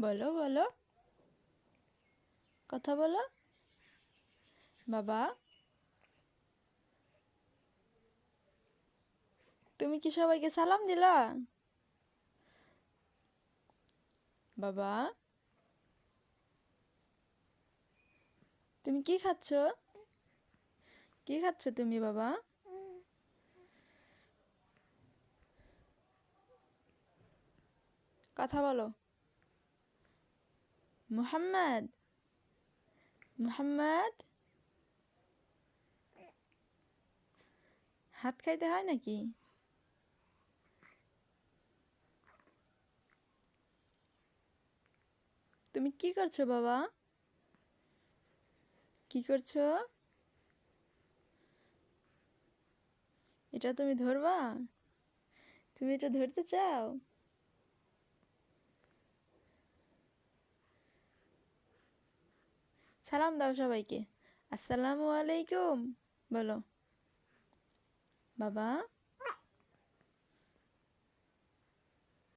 বলো বলো, কথা বলো। বাবা, তুমি কি সবাইকে সালাম দিলা? বাবা, তুমি কি খাচ্ছ? কি খাচ্ছ তুমি বাবা? কথা বলো। মুহাম্মদ, মুহাম্মদ, হাত খাইতে হয় নাকি? তুমি কি করছো বাবা? কি করছো? এটা তুমি ধরবা? তুমি এটা ধরতে চাও? সালাম দাও সবাইকে। আসসালামু আলাইকুম বলো। বাবা,